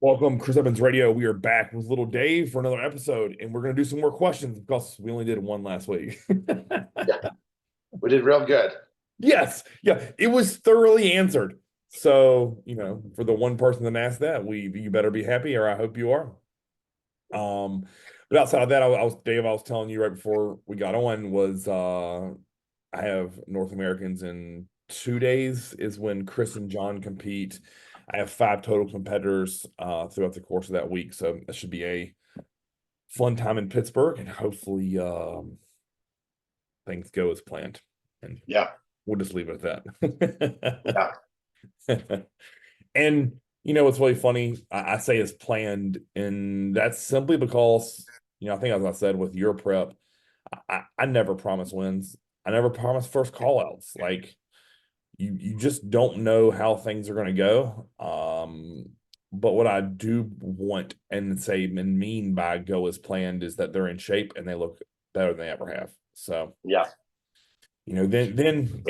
Welcome, Chris Evans Radio. We are back with little Dave for another episode, and we're going to do some more questions because we only did one last week. Yeah, we did real good. Yes, yeah, it was thoroughly answered. So, for the one person that asked that, you better be happy, or I hope you are. Um, but outside of that, Dave, I was telling you right before we got on was I have North Americans in 2 days is when Chris and John compete. I have five total competitors throughout the course of that week, so that should be a fun time in Pittsburgh, and hopefully things go as planned. And Yeah, we'll just leave it at that. yeah, And what's really funny, I say as planned, and that's simply because, I think as I said with your prep, I never promise wins. I never promise first call outs. Like you just don't know how things are gonna go. But what I do want and say and mean by go as planned is that they're in shape and they look better than they ever have. So, yeah, then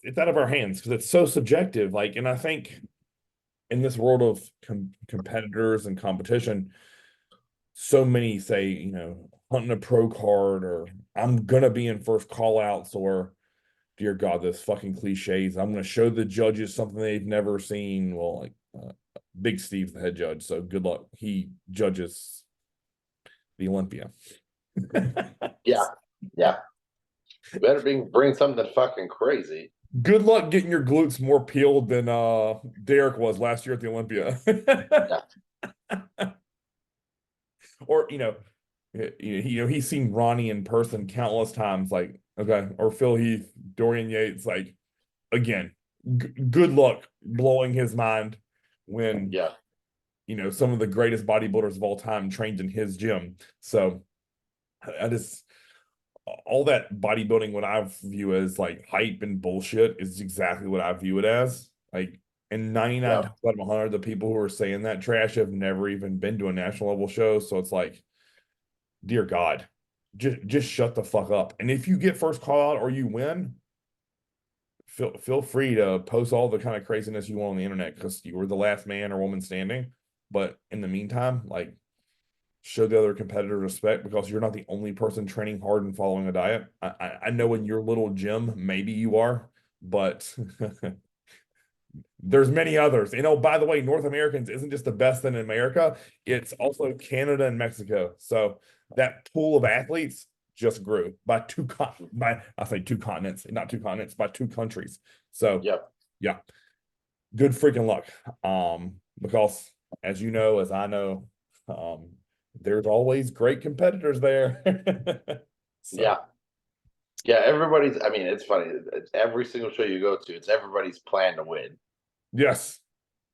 it's out of our hands because it's so subjective. Like, and I think in this world of competitors and competition, so many say, hunting a pro card or I'm gonna be in first call outs or dear God, those fucking cliches. I'm gonna show the judges something they've never seen. Well, like Big Steve's the head judge, so good luck. He judges the Olympia. yeah, yeah. Better bring something fucking crazy. Good luck getting your glutes more peeled than Derek was last year at the Olympia. Yeah, Or he's seen Ronnie in person countless times. Like, okay, or Phil Heath, Dorian Yates. Like, again, good luck blowing his mind when yeah, some of the greatest bodybuilders of all time trained in his gym. So I just all that bodybuilding, what I view as like hype and bullshit, is exactly what I view it as. Like, and 99 yeah, times out of 100, the people who are saying that trash have never even been to a national level show. So it's like, dear God, just shut the fuck up. And if you get first call out or you win, feel free to post all the kind of craziness you want on the internet because you were the last man or woman standing. But in the meantime, like, show the other competitor respect because you're not the only person training hard and following a diet. I know in your little gym, maybe you are, but there's many others. By the way, North Americans isn't just the best in America, it's also Canada and Mexico. So that pool of athletes just grew by I say two continents, not two continents, by two countries. So yeah, yeah, good freaking luck. Because as you know, as I know, um, there's always great competitors there. So yeah, yeah. Everybody's. I mean, it's funny. It's every single show you go to, it's everybody's plan to win. yes,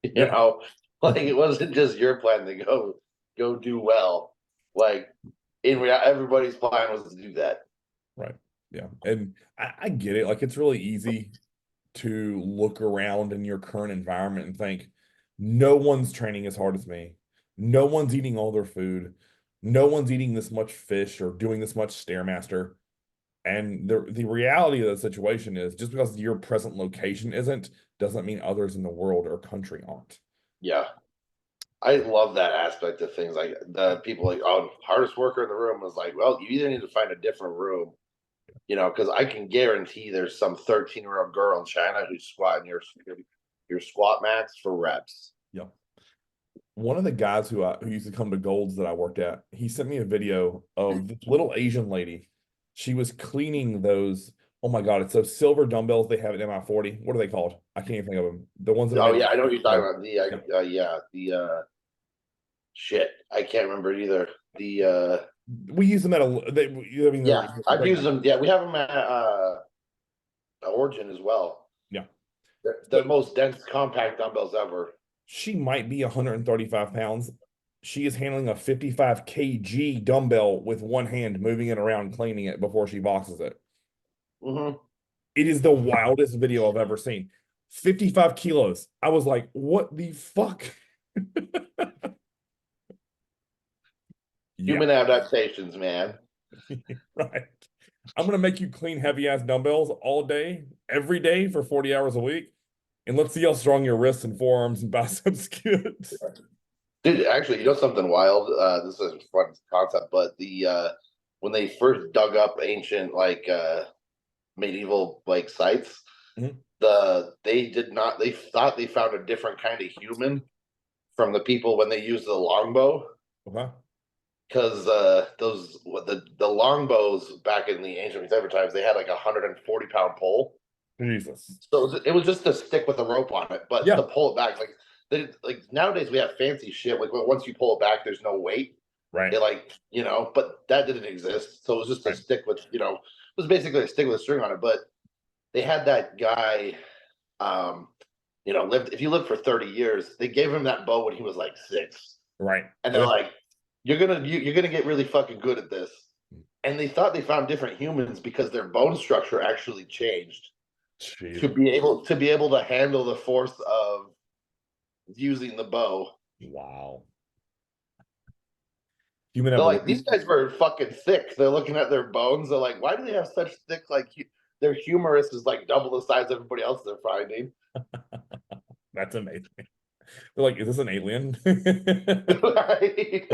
You yeah, know, like it wasn't just your plan to go do well. Like in reality, everybody's plan was to do that. right, yeah, and I get it. Like it's really easy to look around in your current environment and think, no one's training as hard as me. No one's eating all their food. No one's eating this much fish or doing this much Stairmaster. And the reality of the situation is just because your present location isn't, doesn't mean others in the world or country aren't. Yeah. I love that aspect of things. Like the people like, oh, hardest worker in the room was like, well, you either need to find a different room, because I can guarantee there's some 13-year-old girl in China who's squatting your squat max for reps. Yep. One of the guys who used to come to Golds that I worked at, he sent me a video of this little Asian lady. She was cleaning those. Oh my God, it's those silver dumbbells they have at MI40. What are they called? I can't even think of them. The ones that are Oh made yeah, I know what you're talking like, about. yeah. Yeah, the shit, I can't remember it either. The We use them at I mean, yeah, I've they're used them. Yeah, we have them at Origin as well. yeah. They're the So most dense compact dumbbells ever. she might be 135 pounds. She is handling a 55 kg dumbbell with one hand, moving it around, cleaning it before she boxes it. Hmm. It is the wildest video I've ever seen. 55 kilos. I was like, what the fuck? Yeah, Human adaptations, man. right. I'm gonna make you clean heavy ass dumbbells all day, every day for 40 hours a week. And let's see how strong your wrists and forearms and biceps get. Dude, actually, you know something wild? This is a fun concept, but the when they first dug up ancient medieval like sites, Mhm. they did not they thought they found a different kind of human from the people when they used the longbow. Okay. Because those the longbows back in the ancient December times, they had like 140-pound pole. Jesus. So it was just a stick with a rope on it, but to Yeah. pull it back, like nowadays we have fancy shit. Like once you pull it back, there's no weight. Right. It but that didn't exist. So it was just a Right. stick with it was basically a stick with a string on it. But they had that guy, um, lived if you lived for 30 years, they gave him that bow when he was like 6, Right. and Oh, they're yeah. like, you're gonna get really fucking good at this. And they thought they found different humans because their bone structure actually changed to Jesus. be able to handle the force of using the bow. Wow. Human They're like, evolution. these guys were fucking thick. They're looking at their bones. They're like, why do they have such thick, like, their humerus is like double the size of everybody else they're finding. That's amazing. They're like, is this an alien? Right?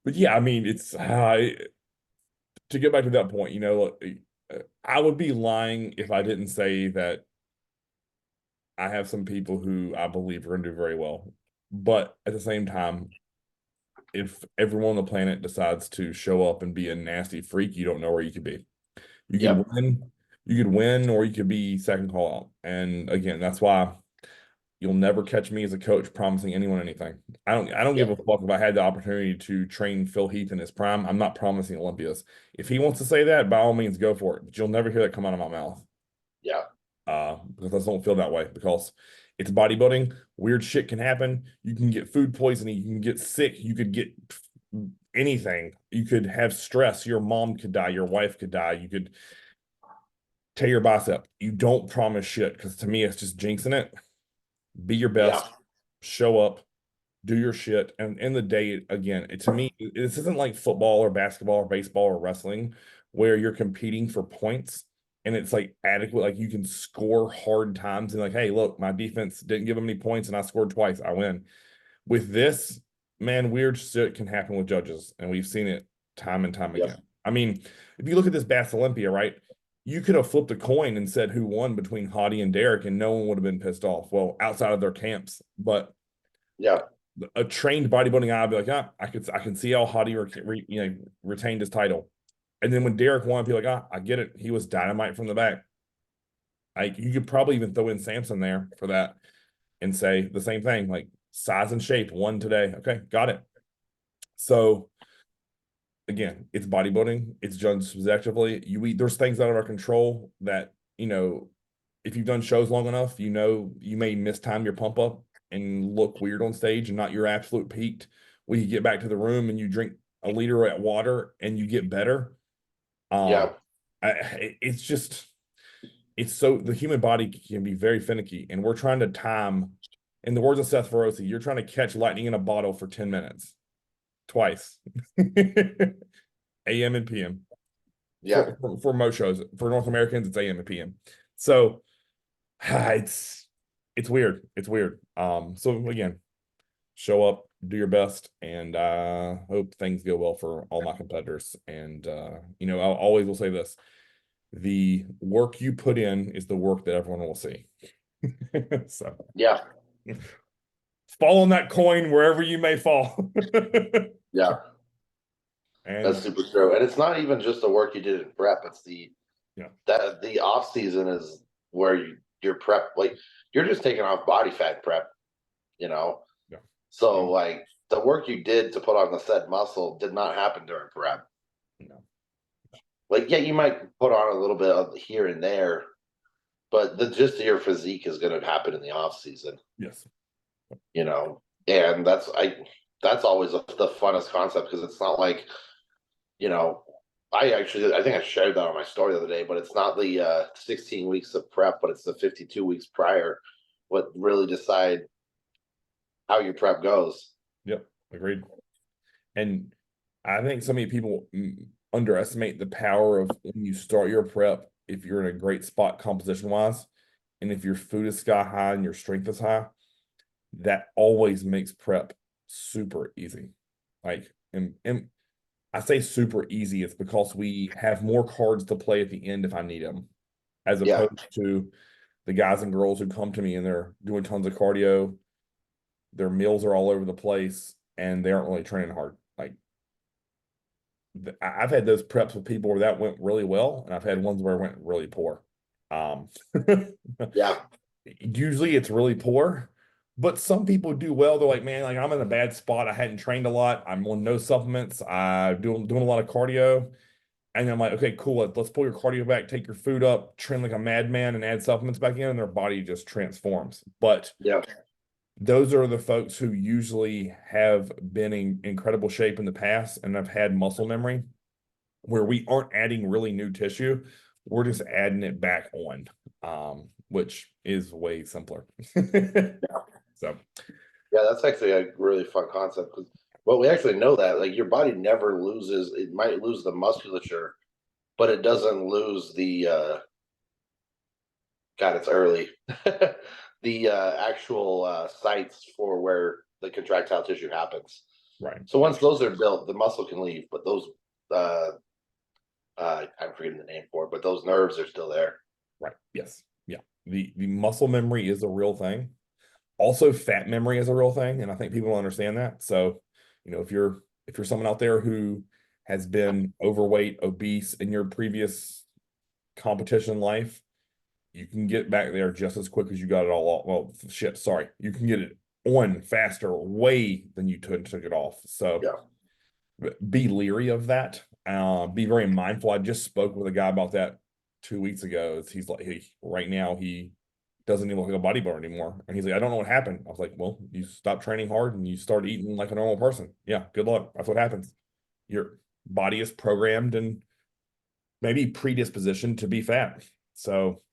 But yeah, I mean, it's to get back to that point, look, I would be lying if I didn't say that I have some people who I believe are going to do very well. But at the same time, if everyone on the planet decides to show up and be a nasty freak, you don't know where you could be. You could Yep. win, you could win, or you could be second call out. And again, that's why you'll never catch me as a coach promising anyone anything. I don't give a Yep. fuck if I had the opportunity to train Phil Heath in his prime. I'm not promising Olympias. If he wants to say that, by all means, go for it. But you'll never hear that come out of my mouth. Yeah. Because I don't feel that way because it's bodybuilding. Weird shit can happen. You can get food poisoning. You can get sick. You could get anything. You could have stress. Your mom could die. Your wife could die. You could tear your bicep. You don't promise shit because to me, it's just jinxing it. Be your Yeah. best. Show up. Do your shit. And in the day, again, to me, this isn't like football or basketball or baseball or wrestling where you're competing for points and it's like adequate. Like you can score hard times and like, hey, look, my defense didn't give them any points and I scored twice. I win. With this, man, weird shit can happen with judges. And we've seen it time and time Yep. again. I mean, if you look at this Bass Olympia, right? You could have flipped a coin and said who won between Hottie and Derek, and no one would have been pissed off. Well, outside of their camps, but Yeah. a trained bodybuilding eye, I'd be like, I can see how Hottie retained his title. And then when Derek won, I'd be like, I get it. He was dynamite from the back. Like you could probably even throw in Samson there for that and say the same thing, like size and shape, won today. Okay, got it. So again, it's bodybuilding, it's judged subjectively. There's things out of our control that, if you've done shows long enough, you may mistime your pump up and look weird on stage and not your absolute peak. When you get back to the room and you drink a liter of water and you get better. Yeah. Um, it's just the human body can be very finicky, and we're trying to time. In the words of Seth Ferosi, you're trying to catch lightning in a bottle for 10 minutes, twice, AM and PM. Yeah. For most shows, for North Americans, it's AM and PM. So it's weird. It's weird. So again, show up, do your best, and hope things go well for all my competitors. And I'll always will say this: the work you put in is the work that everyone will see. So Yeah. fall on that coin wherever you may fall. Yeah. That's And super true. And it's not even just the work you did in prep. It's yeah, the off season is where your prep, like you're just taking off body fat prep, you know. yeah, So no, like the work you did to put on the said muscle did not happen during prep. no, Like, yeah, you might put on a little bit of here and there, but the gist of your physique is going to happen in the off season, yes, you know. And that's always the funnest concept because it's not like, you know, I think I shared that on my story the other day, but it's not the 16 weeks of prep, but it's the 52 weeks prior what really decide how your prep goes. yep, agreed. And I think so many people underestimate the power of when you start your prep, if you're in a great spot composition wise, and if your food is sky high and your strength is high, that always makes prep super easy. Like, and I say super easy, it's because we have more cards to play at the end if I need them, as Yeah. opposed to the guys and girls who come to me and they're doing tons of cardio, their meals are all over the place, and they aren't really training hard. Like, I've had those preps with people where that went really well, and I've had ones where it went really poor. Um, Yeah. Usually it's really poor, but some people do well. They're like, man, like I'm in a bad spot. I hadn't trained a lot. I'm on no supplements. I'm doing a lot of cardio. And I'm like, okay, cool. Let's pull your cardio back, take your food up, train like a madman, and add supplements back in, and their body just transforms. But Yeah. those are the folks who usually have been in incredible shape in the past and have had muscle memory where we aren't adding really new tissue. We're just adding it back on, which is way simpler. So, Yeah, that's actually a really fun concept because well, we actually know that like your body never loses. It might lose the musculature, but it doesn't lose the. God, it's early. The actual sites for where the contractile tissue happens. right, So once those are built, the muscle can leave, but those uh, I'm forgetting the name for it, but those nerves are still there. right. Yes. Yeah. The muscle memory is a real thing. Also, fat memory is a real thing, and I think people don't understand that. So, if you're someone out there who has been overweight, obese in your previous competition life, you can get back there just as quick as you got it all off. Well, shit, sorry. You can get it on faster, way than you took it off. So Yeah. be leery of that. Be very mindful. I just spoke with a guy about that 2 weeks ago. He's like, hey, right now he doesn't even look like a bodybuilder anymore. And he's like, I don't know what happened. I was like, well, you stop training hard and you start eating like a normal person. Yeah, good luck. That's what happens. Your body is programmed and maybe predispositioned to be fat. So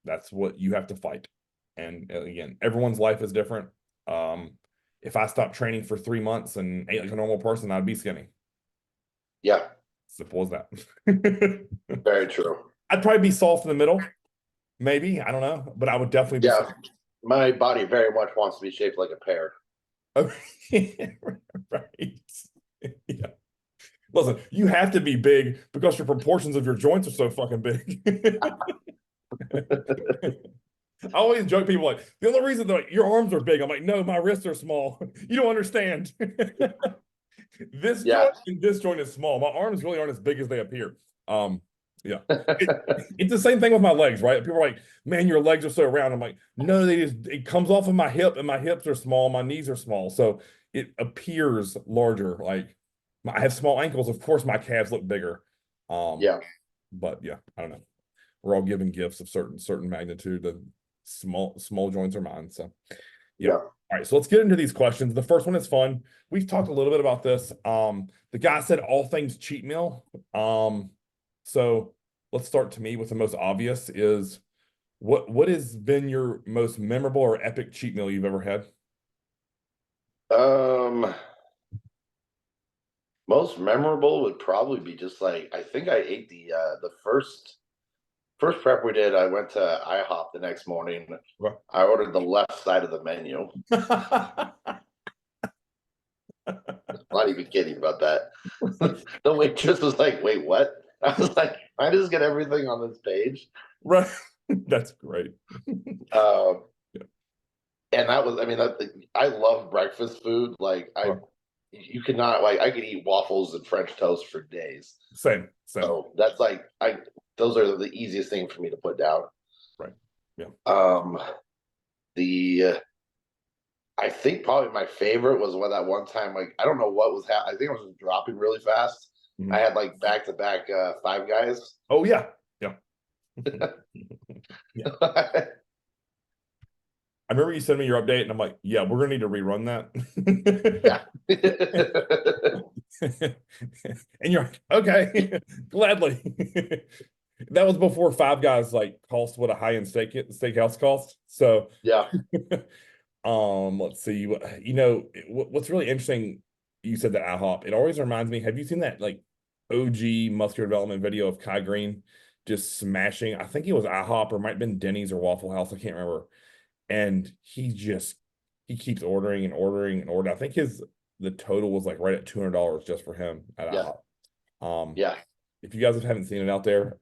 that's what you have to fight. And again, everyone's life is different. If I stopped training for 3 months and ate like a normal person, I'd be skinny. Yeah. Simple as that. Very true. I'd probably be soft in the middle, maybe. I don't know, but I would definitely be. Yeah. My body very much wants to be shaped like a pear. Right. Yeah. Listen, you have to be big because your proportions of your joints are so fucking big. I always joke people like the only reason that like, your arms are big. I'm like, no, my wrists are small. You don't understand. This Yeah. joint and this joint is small. My arms really aren't as big as they appear. Yeah. It's the same thing with my legs, right? People are like, man, your legs are so round. I'm like, no, it comes off of my hip, and my hips are small, my knees are small. So it appears larger. Like I have small ankles, of course my calves look bigger. Yeah. But yeah, I don't know. We're all given gifts of certain magnitude. The small joints are mine. So yeah. Yeah. All right, so let's get into these questions. The first one is fun. We've talked a little bit about this. The guy said all things cheat meal. So let's start to me with the most obvious is what has been your most memorable or epic cheat meal you've ever had? Um, Most memorable would probably be just like I think I ate the first prep we did. I went to IHOP the next morning. Right. I ordered the left side of the menu. Not even kidding about that. The waitress was like, "Wait, what?" I was like, "I just get everything on this page." Right. That's great. Um, Yeah. and that was, I mean, I love breakfast food. Like Right. you could not like I could eat waffles and French toast for days. Same. So that's like those are the easiest thing for me to put down. Right. Yeah. The I think probably my favorite was when that one time like I don't know what was happening. I think I was just dropping really fast. Mhm. I had like back to back Five Guys. Oh yeah. Yeah. Yeah. I remember you sent me your update, and I'm like, yeah, we're gonna need to rerun that. Yeah. And you're like, okay, gladly. That was before Five Guys like cost what a high-end steakhouse cost. So Yeah. let's see. What's really interesting, you said that IHOP. It always reminds me, have you seen that like OG muscular development video of Kai Green just smashing? I think it was IHOP or might have been Denny's or Waffle House. I can't remember. And he just he keeps ordering and ordering and ordering. I think the total was like right at $200 just for him at Yeah. IHOP. Um, Yeah. if you guys haven't seen it out there,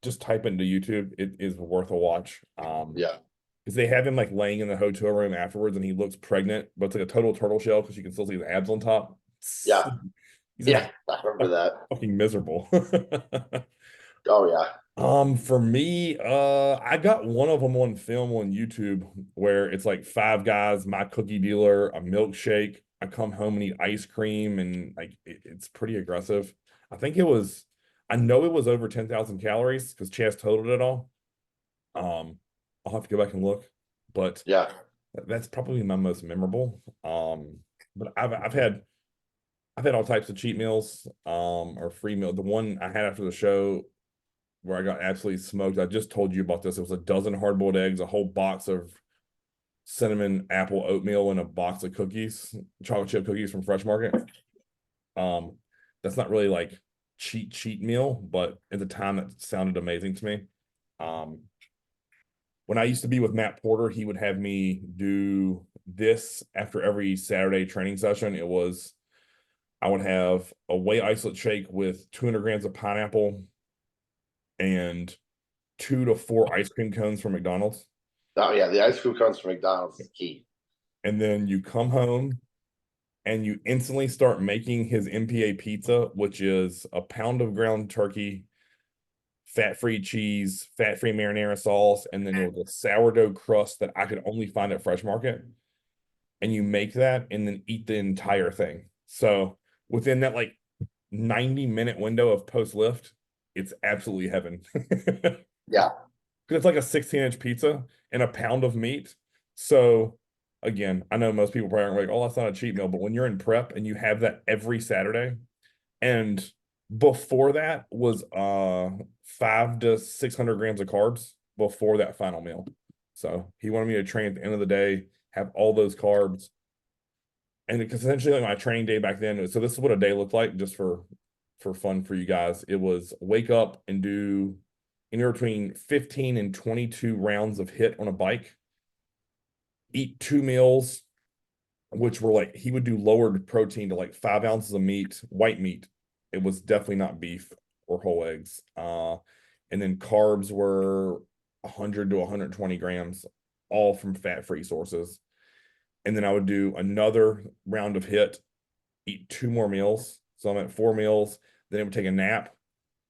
just type into YouTube. It is worth a watch. Yeah. Because they have him like laying in the hotel room afterwards, and he looks pregnant, but it's like a total turtle shell because you can still see the abs on top. Yeah. He's just Yeah. I remember that. fucking miserable. Oh yeah. For me, I got one of them on film on YouTube where it's like five guys, my cookie dealer, a milkshake. I come home and eat ice cream, and like it's pretty aggressive. I think it was, I know it was over 10,000 calories because Chaz totaled it all. Um, I'll have to go back and look, but Yeah. that's probably my most memorable. But I've had all types of cheat meals, or free meal. The one I had after the show where I got absolutely smoked. I just told you about this. It was a dozen hard-boiled eggs, a whole box of cinnamon apple oatmeal, and a box of cookies, chocolate chip cookies from Fresh Market. Um, that's not really like cheat meal, but at the time that sounded amazing to me. Um, when I used to be with Matt Porter, he would have me do this after every Saturday training session. It was I would have a whey isolate shake with 200 grams of pineapple and 2 to 4 ice cream cones from McDonald's. Oh yeah. The ice cream comes from McDonald's is key. And then you come home and you instantly start making his MPA pizza, which is a pound of ground turkey, fat-free cheese, fat-free marinara sauce, and then it was a sourdough crust that I could only find at Fresh Market. And you make that and then eat the entire thing. So within that like 90-minute window of post lift, it's absolutely heaven. Yeah. It's like a 16-inch pizza and a pound of meat. So again, I know most people probably aren't like, oh, that's not a cheat meal, but when you're in prep and you have that every Saturday, and before that was 500 to 600 grams of carbs before that final meal. So he wanted me to train at the end of the day, have all those carbs. And because essentially like my training day back then, so this is what a day looked like just for fun for you guys. It was wake up and do anywhere between 15 and 22 rounds of hit on a bike, eat 2 meals, which were like he would do lowered protein to like 5 ounces of meat, white meat. It was definitely not beef or whole eggs. And then carbs were 100 to 120 grams, all from fat-free sources. And then I would do another round of hit, eat 2 more meals. So I'm at 4 meals. Then I would take a nap.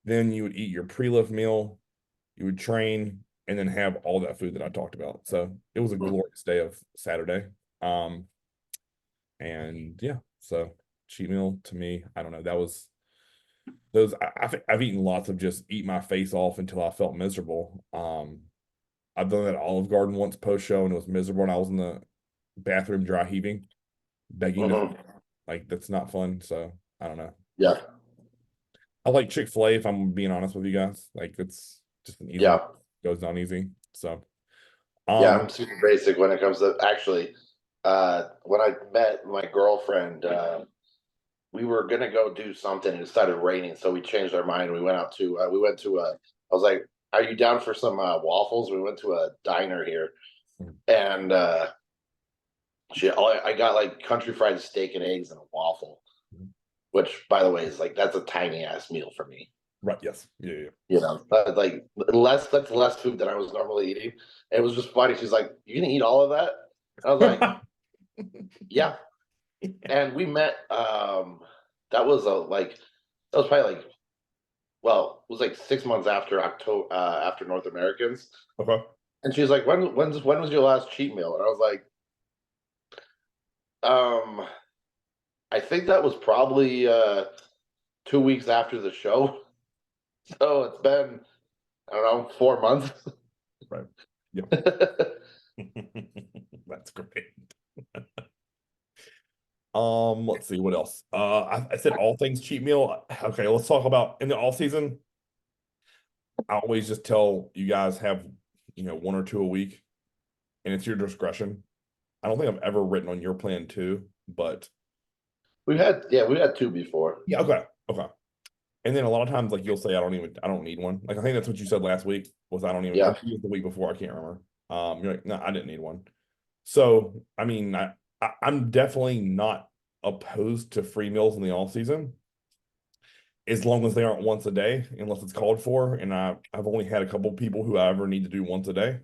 Then you would eat your pre-lift meal. You would train and then have all that food that I talked about. So it was a glorious day of Saturday. And yeah, so cheat meal to me, I don't know. That was those. I've eaten lots of just eat my face off until I felt miserable. I've done that at Olive Garden once post show and it was miserable, and I was in the bathroom dry heaving, begging to like that's not fun. So I don't know. Yeah. I like Chick-fil-A if I'm being honest with you guys. Like it's just an easy one. Yeah. Goes down easy. So Yeah. I'm super basic when it comes to actually. When I met my girlfriend, we were gonna go do something and it started raining, so we changed our mind. We went out to I was like, "Are you down for some waffles?" We went to a diner here, and I got like country fried steak and eggs and a waffle, which, by the way, is like that's a tiny ass meal for me. right, yes. Yeah. You know, like that's less food than I was normally eating. It was just funny. She's like, "You gonna eat all of that?" I was like, "Yeah." And we met. That was that was probably like, well, it was like 6 months after October, after North Americans. Okay. And she's like, when was your last cheat meal? And I was like, um, I think that was probably 2 weeks after the show. So it's been, I don't know, 4 months. Right. Yep. That's great. Let's see what else. I said all things cheat meal. Okay, let's talk about in the off season. I always just tell you guys have, 1 or 2 a week, and it's your discretion. I don't think I've ever written on your plan too, but We've had two before. yeah, okay. And then a lot of times, like you'll say, I don't need one. Like I think that's what you said last week was I don't even, or Yeah. the week before, I can't remember. You're like, no, I didn't need one. So, I mean, I'm definitely not opposed to free meals in the off season, as long as they aren't once a day, unless it's called for. And I've only had a couple people who I ever need to do once a day.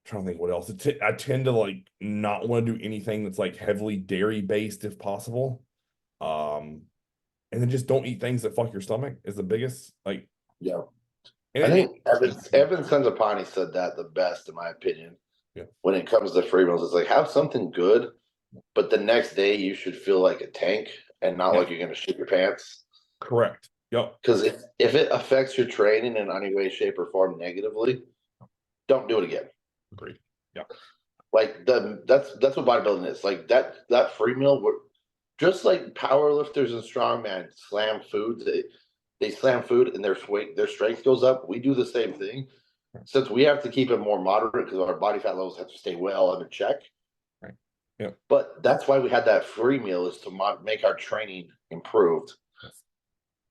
Trying to think what else. I tend to like not want to do anything that's like heavily dairy based if possible. Um, and then just don't eat things that fuck your stomach is the biggest. Like, Yeah. and I it, think Evan Senzapani said that the best, in my opinion, yeah, when it comes to free meals. It's like, have something good, but the next day you should feel like a tank and not yeah, like you're going to shit your pants. correct. Yep, Because if it affects your training in any way, shape, or form negatively, don't do it again. agreed. Yeah, Like that's what bodybuilding is. Like that free meal, just like power lifters and strongman slam foods, they slam food and their strength goes up. We do the same thing. right, Since we have to keep it more moderate because our body fat levels have to stay well under check. right. Yep, But that's why we had that free meal, is to make our training improved. yes,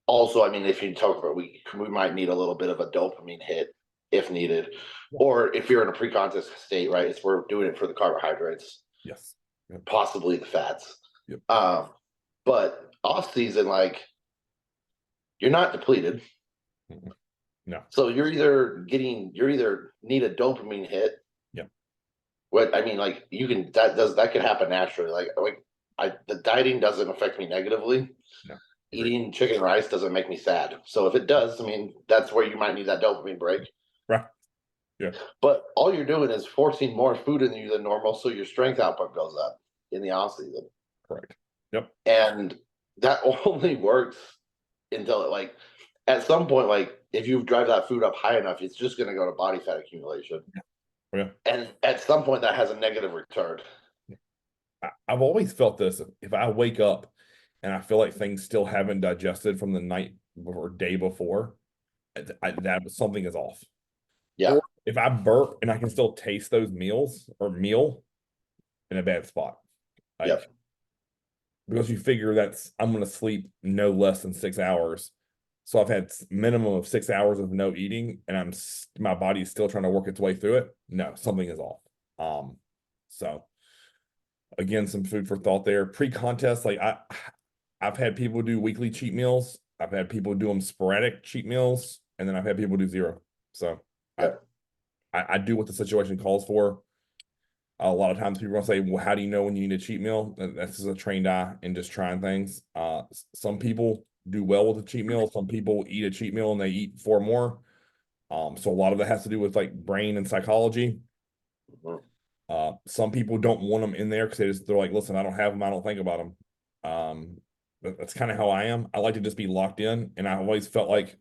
Also, I mean, if you talk about, we might need a little bit of a dopamine hit if needed, yep, or if you're in a pre-contest state, right? It's we're doing it for the carbohydrates, yes, yep, possibly the fats. yep. Um, but off season, like, you're not depleted, Mm-mm. No, so you're either need a dopamine hit. yep, What I mean, like, you can that could happen naturally. The dieting doesn't affect me negatively. no, agreed. Eating chicken and rice doesn't make me sad. So if it does, I mean, that's where you might need that dopamine break. Right. Yeah, But all you're doing is forcing more food in you than normal, so your strength output goes up in the off season, correct. Yep. and that only works until it, like, at some point, like, if you drive that food up high enough, it's just going to go to body fat accumulation, Yeah. and at some point that has a negative return. I've always felt this. If I wake up and I feel like things still haven't digested from the night or day before, that something is off. Yeah, Or if I burp and I can still taste those meals or meal, in a bad spot. yep, Like, because you figure I'm going to sleep no less than 6 hours. So I've had minimum of 6 hours of no eating, and my body's still trying to work its way through it. No, something is off. So again, some food for thought there. Pre-contest, like I've had people do weekly cheat meals. I've had people do them sporadic cheat meals, and then I've had people do zero. So I yep, I do what the situation calls for. A lot of times people are gonna say, "Well, how do you know when you need a cheat meal?" That's just a trained eye and just trying things. Some people do well with a cheat meal. Some people eat a cheat meal and they eat four more. So a lot of that has to do with like brain and psychology. mhm, Some people don't want them in there because they're like, listen, I don't have them, I don't think about them. That's kind of how I am. I like to just be locked in, and I always felt like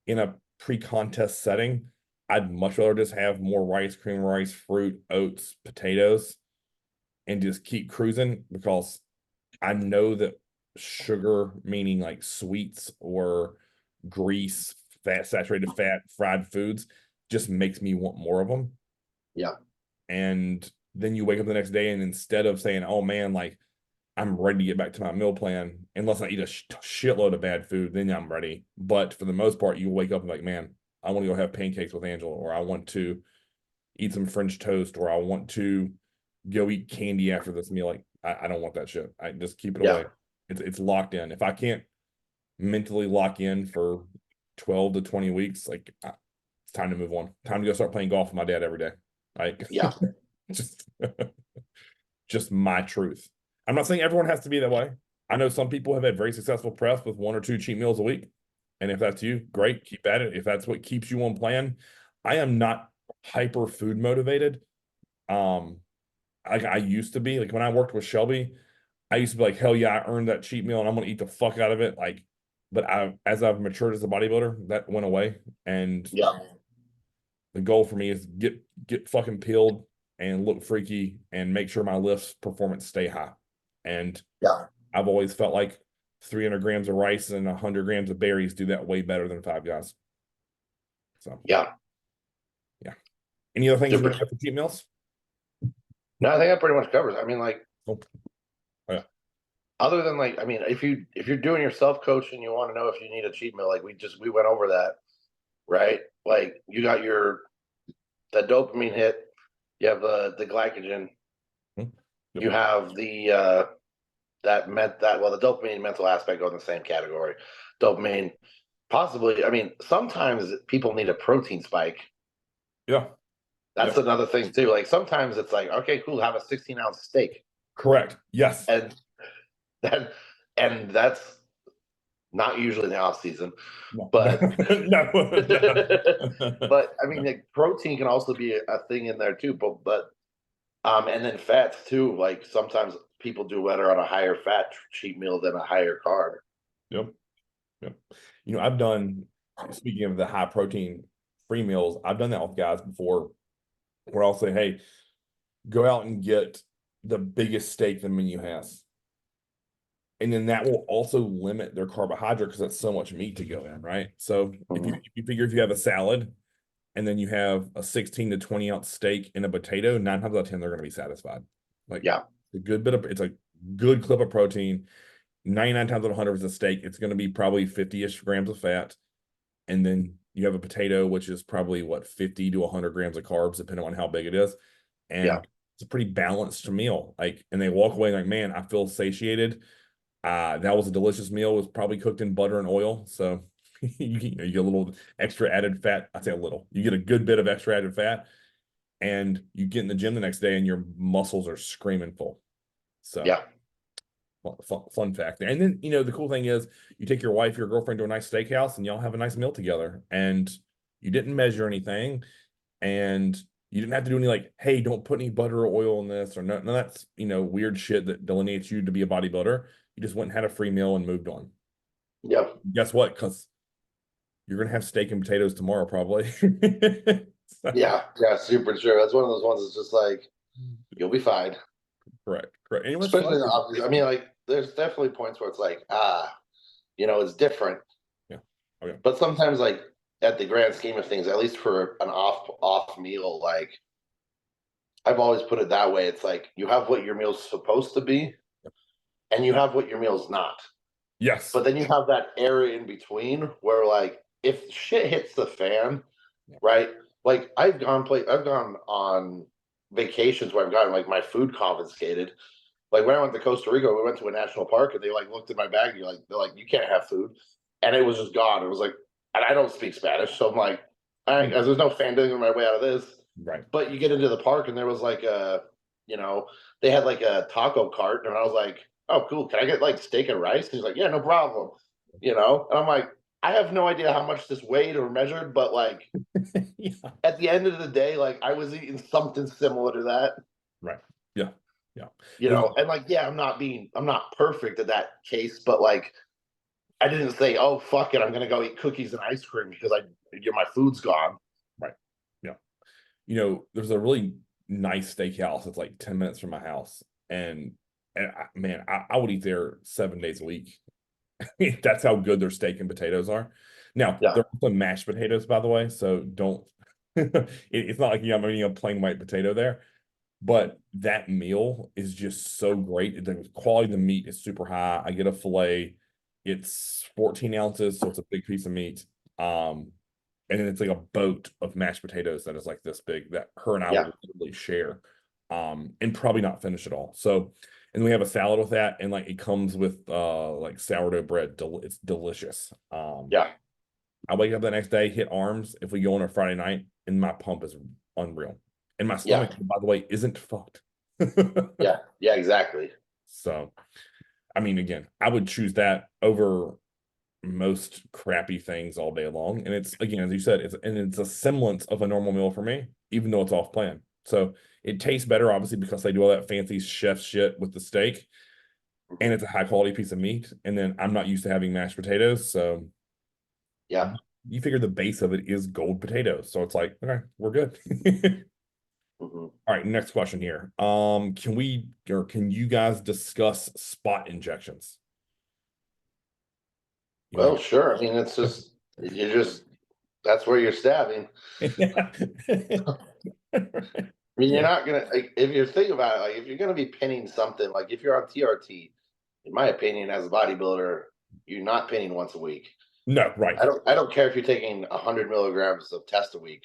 in a pre-contest setting, I'd much rather just have more rice, cream rice, fruit, oats, potatoes, and just keep cruising, because I know that sugar, meaning like sweets or grease, fat, saturated fat, fried foods, just makes me want more of them. yeah, And then you wake up the next day, and instead of saying, oh man, like I'm ready to get back to my meal plan, unless I eat a shitload of bad food, then I'm ready. But for the most part, you wake up and like, man, I want to go have pancakes with Angela, or I want to eat some French toast, or I want to go eat candy after this meal. Like, I don't want that shit. I just keep it yeah, away. It's locked in. If I can't mentally lock in for 12 to 20 weeks, like it's time to move on. Time to go start playing golf with my dad every day. Like, yeah, just just my truth. I'm not saying everyone has to be that way. I know some people have had very successful press with one or two cheat meals a week. And if that's you, great, keep at it. If that's what keeps you on plan, I am not hyper food motivated. Um, like I used to be. Like when I worked with Shelby, I used to be like, hell yeah, I earned that cheat meal and I'm gonna eat the fuck out of it. Like, but as I've matured as a bodybuilder, that went away. And yeah, the goal for me is get fucking peeled and look freaky and make sure my lifts performance stay high. And yeah, I've always felt like 300 grams of rice and 100 grams of berries do that way better than Five Guys. So yeah. yeah. Any other things you Super. want to have for cheat meals? No, I think that pretty much covers it. I mean, like, Oh, oh yeah. other than, like, I mean, if you're doing your self coaching, you want to know if you need a cheat meal. Like, we went over that, right? Like, you got your that dopamine hit. You have the glycogen. Hmm. Yep. You have the dopamine mental aspect go in the same category. Dopamine, possibly. I mean, sometimes people need a protein spike. Yeah. That's Yep. another thing too. Like sometimes it's like, okay, cool, have a 16-ounce steak, Correct. Yes. and that and that's not usually the off season, No. but No. but I mean, No. like, protein can also be a thing in there too. But and then fats too. Like sometimes people do better on a higher fat cheat meal than a higher carb. Yep. Yep. I've done, speaking of the high protein free meals, I've done that with guys before where I'll say, hey, go out and get the biggest steak the menu has. And then that will also limit their carbohydrate because that's so much meat to go in, right? So Mhm. if you figure if you have a salad and then you have a 16 to 20 ounce steak and a potato, 9 times out of 10, they're going to be satisfied. Like Yeah, it's a good clip of protein. 99 times out of 100 is a steak. It's going to be probably 50-ish grams of fat. And then you have a potato, which is probably what, 50 to 100 grams of carbs, depending on how big it is. yeah, And it's a pretty balanced meal. Like, and they walk away like, man, I feel satiated. That was a delicious meal. It was probably cooked in butter and oil. So you get a little extra added fat. I say a little. You get a good bit of extra added fat, and you get in the gym the next day, and your muscles are screaming full. So yeah, fun fact there. And then the cool thing is, you take your wife, your girlfriend to a nice steakhouse, and y'all have a nice meal together. And you didn't measure anything, and you didn't have to do any like, hey, don't put any butter or oil in this, or none of that's weird shit that delineates you to be a bodybuilder. You just went and had a free meal and moved on. yeah, Guess what? Because you're gonna have steak and potatoes tomorrow, probably. So, yeah, yeah. Super true. That's one of those ones that's just like you'll be fine. correct, correct. And what's fun Especially the is, opposite. I mean, like, there's definitely points where it's like, it's different. yeah, okay, But sometimes, like, at the grand scheme of things, at least for an off meal, like, I've always put it that way. It's like you have what your meal's supposed to be, and you have what your meal's not. yes, But then you have that area in between where, like, if shit hits the fan, yeah. right? Like, I've gone on vacations where I've gotten like my food confiscated. Like when I went to Costa Rica, we went to a national park and they like looked at my bag and they're like, you can't have food. And it was just gone. It was like, and I don't speak Spanish. So I'm like, all right, Mm, there's no fandango my way out of this. right. But you get into the park and there was like you know, they had like a taco cart. And I was like, oh, cool. Can I get like steak and rice? And he's like, yeah, no problem. And I'm like, I have no idea how much this weighed or measured, but like Yeah, at the end of the day, like I was eating something similar to that, right. Yeah, yeah. and like, yeah, I'm not perfect at that case, but like, I didn't say, oh, fuck it, I'm going to go eat cookies and ice cream because my food's gone. Right. Yeah. There's a really nice steakhouse that's like 10 minutes from my house. And man, I would eat there 7 days a week. That's how good their steak and potatoes are. Now, Yeah. they're also mashed potatoes, by the way. So don't, it's not like I'm eating a plain white potato there, but that meal is just so great. The quality of the meat is super high. I get a filet. It's 14 ounces, so it's a big piece of meat. Um, and then it's like a boat of mashed potatoes that is like this big that her and I Yeah. will literally share, and probably not finish it all. So, and we have a salad with that, and like it comes with like sourdough bread. It's delicious. Yeah. I wake up the next day, hit arms if we go on a Friday night, and my pump is unreal. And my Yeah. stomach, by the way, isn't fucked. Yeah. Yeah. Exactly. So, I mean, again, I would choose that over most crappy things all day long. And it's, again, as you said, it's a semblance of a normal meal for me, even though it's off plan. So it tastes better, obviously, because they do all that fancy chef shit with the steak, and Mhm. it's a high quality piece of meat. And then I'm not used to having mashed potatoes, so Yeah. you figure the base of it is gold potatoes. So it's like, okay, we're good. Mhm. All right, next question here. Can you guys discuss spot injections? You Well, want sure. I mean, it's just, you just, that's where you're stabbing. to? I mean, you're Yeah. not gonna like, if you're thinking about it, like if you're gonna be pinning something, like if you're on TRT, in my opinion, as a bodybuilder, you're not pinning once a week. No, right, I don't care if you're taking 100 milligrams of test a week.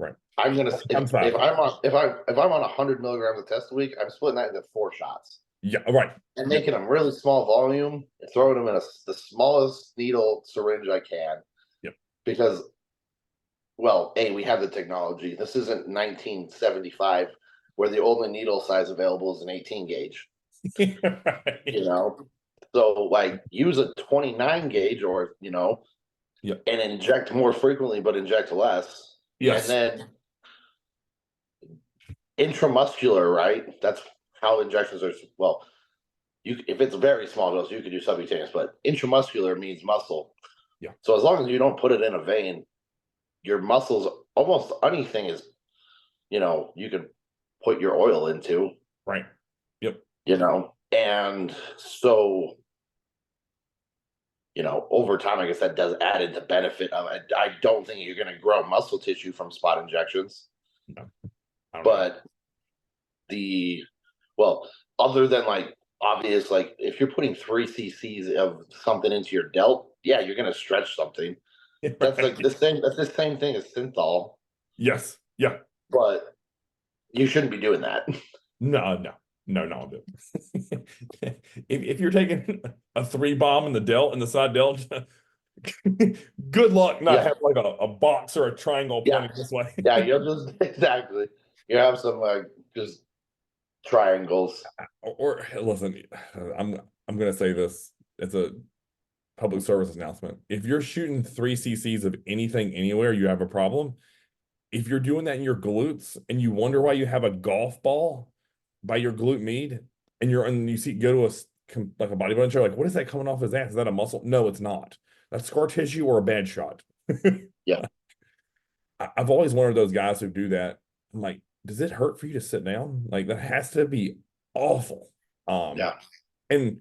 Right. I'm gonna I'm if 5. I'm on 100 milligrams of test a week, I'm splitting that into 4 shots Yeah. Right. and Yep. making them really small volume and throwing them in the smallest needle syringe I can. Yep. Because, well, we have the technology. This isn't 1975 where the only needle size available is an 18 gauge. Right. So like use a 29 gauge, or Yep. and inject more frequently, but inject less. And Yes. then intramuscular, right? That's how injections are. Well, if it's a very small dose, you could do subcutaneous, but intramuscular means muscle. Yeah. So as long as you don't put it in a vein, your muscles, almost anything is, you could put your oil into, Right. Yep. and so, over time, I guess that does add in the benefit of it. I don't think you're going to grow muscle tissue from spot injections, No, I don't know. but well, other than like obvious, like if you're putting 3 cc's of something into your delt, yeah, you're going to stretch something. That's like Right. the same. That's the same thing as synthol, Yes. Yeah. but you shouldn't be doing that. No, no, no, no. If you're taking a 3 bomb in the delt in the side delt, good luck not Yeah, having like a box or a triangle yeah, pointing this way. yeah. You'll just exactly. You have some like just triangles. Or listen, I'm gonna say this. It's a public service announcement. If you're shooting 3 cc's of anything anywhere, you have a problem. If you're doing that in your glutes and you wonder why you have a golf ball by your glute med, and you see go to like a bodybuilding show, like what is that coming off his ass? Is that a muscle? No, it's not. That's scar tissue or a bad shot. Yeah, I've always wondered those guys who do that. I'm like, does it hurt for you to sit down? Like that has to be awful. yeah, And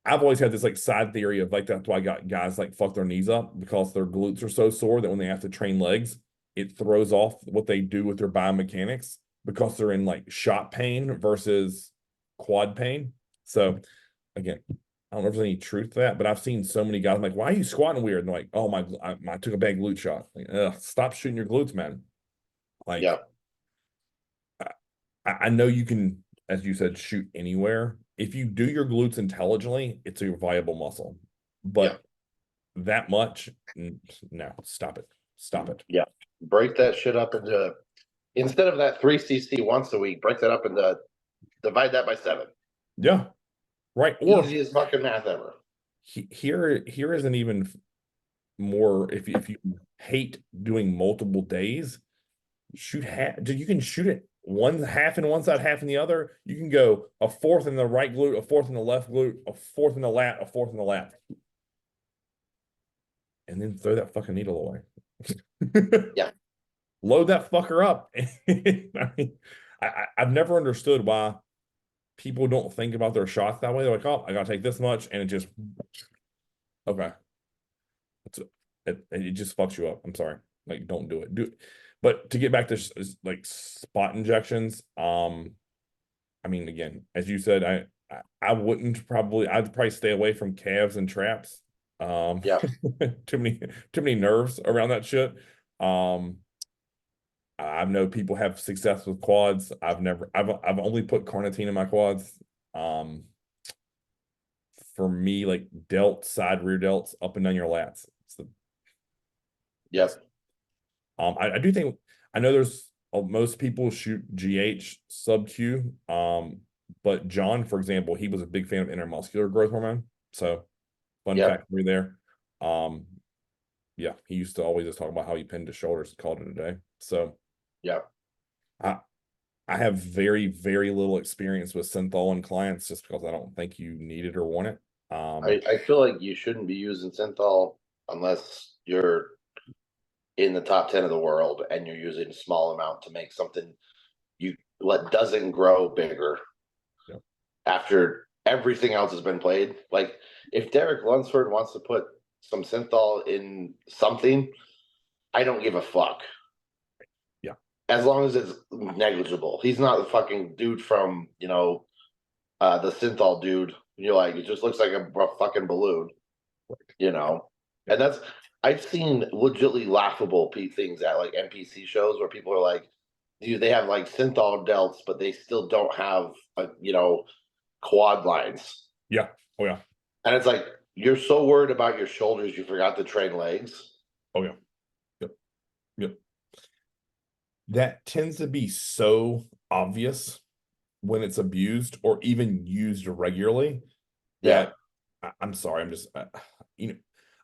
I've always had this like side theory of like that's why I got guys like fuck their knees up because their glutes are so sore that when they have to train legs, it throws off what they do with their biomechanics because they're in like shot pain versus quad pain. So again, I don't know if there's any truth to that, but I've seen so many guys I'm like, why are you squatting weird? And they're like, oh I took a bad glute shot. Like, stop shooting your glutes, man. Like yeah, I know you can, as you said, shoot anywhere. If you do your glutes intelligently, it's a viable muscle. yeah, But that much, no, stop it. Stop it. yeah. Break that shit up into, instead of that 3 cc once a week, break that up into, divide that by 7. Yeah, right. Or Easiest fucking math ever. here is an even more if you hate doing multiple days, shoot half. You can shoot it one half in one side, half in the other. You can go a fourth in the right glute, a fourth in the left glute, a fourth in the lat, a fourth in the lat, and then throw that fucking needle away. Yeah, Load that fucker up. I mean, I've never understood why people don't think about their shots that way. They're like, oh, I gotta take this much, and it just okay. It just fucks you up. I'm sorry. Like, don't do it. But to get back to like spot injections, I mean, again, as you said, I wouldn't probably. I'd probably stay away from calves and traps. yeah, Too many nerves around that shit. I know people have success with quads. I've only put carnitine in my quads. For me, like delt, side rear delts, up and down your lats. It's the yeah, I do think I know there's most people shoot GH sub Q. But John, for example, he was a big fan of intermuscular growth hormone. So fun yeah, fact for you there. Um, yeah, he used to always just talk about how he pinned his shoulders and called it a day. So yeah. I I have very, very little experience with synthol in clients just because I don't think you need it or want it. I feel like you shouldn't be using synthol unless you're in the top 10 of the world and you're using a small amount to make something you what doesn't grow bigger Yep. after everything else has been played. Like if Derek Lunsford wants to put some synthol in something, I don't give a fuck. Yeah. As long as it's negligible. He's not the fucking dude from, the synthol dude. You're like, it just looks like a fucking balloon, Yeah. And I've seen legitimately laughable things at like NPC shows where people are like, dude, they have like synthol delts, but they still don't have quad lines. Yeah. Oh yeah. And it's like you're so worried about your shoulders, you forgot to train legs. Oh yeah. Yep. Yep. That tends to be so obvious when it's abused or even used regularly Yeah, that I'm sorry, you know,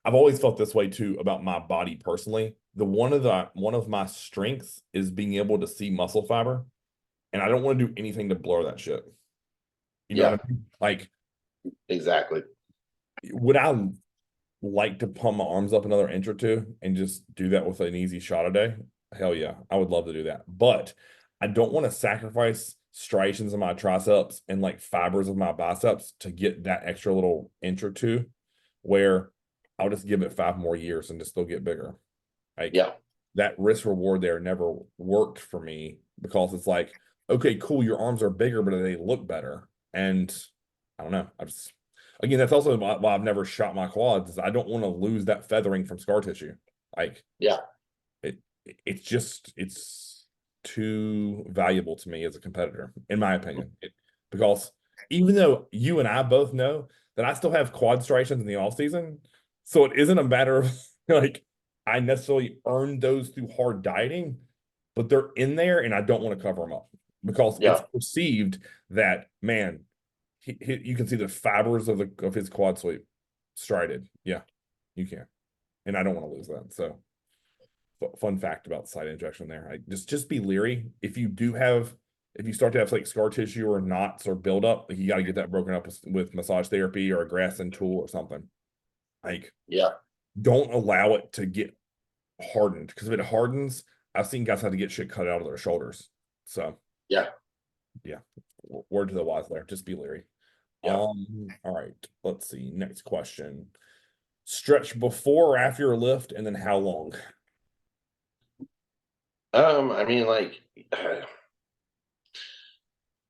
I've always felt this way too about my body personally. One of my strengths is being able to see muscle fiber, and I don't want to do anything to blur that shit. You know yeah, what I mean? Like, exactly. would I like to pump my arms up another inch or two and just do that with an easy shot a day? Hell yeah, I would love to do that. But I don't want to sacrifice striations of my triceps and like fibers of my biceps to get that extra little inch or two where I'll just give it 5 more years and just still get bigger. Like Yeah, that risk reward there never worked for me because it's like, okay, cool, your arms are bigger, but they look better. And I don't know. Again, that's also why I've never shot my quads is I don't want to lose that feathering from scar tissue. Like yeah, it, it's too valuable to me as a competitor, in my opinion. Because even though you and I both know that I still have quad striations in the off season, so it isn't a matter of like I necessarily earned those through hard dieting, but they're in there and I don't want to cover them up because it's yeah, perceived that man, you can see the fibers of his quad sweep strided. Yeah, you can, and I don't want to lose that. So fun fact about site injection there. I just be leery if you start to have like scar tissue or knots or buildup, like you got to get that broken up with massage therapy or a Grasson tool or something. Like yeah, don't allow it to get hardened because if it hardens, I've seen guys have to get shit cut out of their shoulders. So yeah, yeah, word to the wise there. Just be leery. yeah. All right. Let's see. Next question. Stretch before or after your lift, and then how long? I mean, like,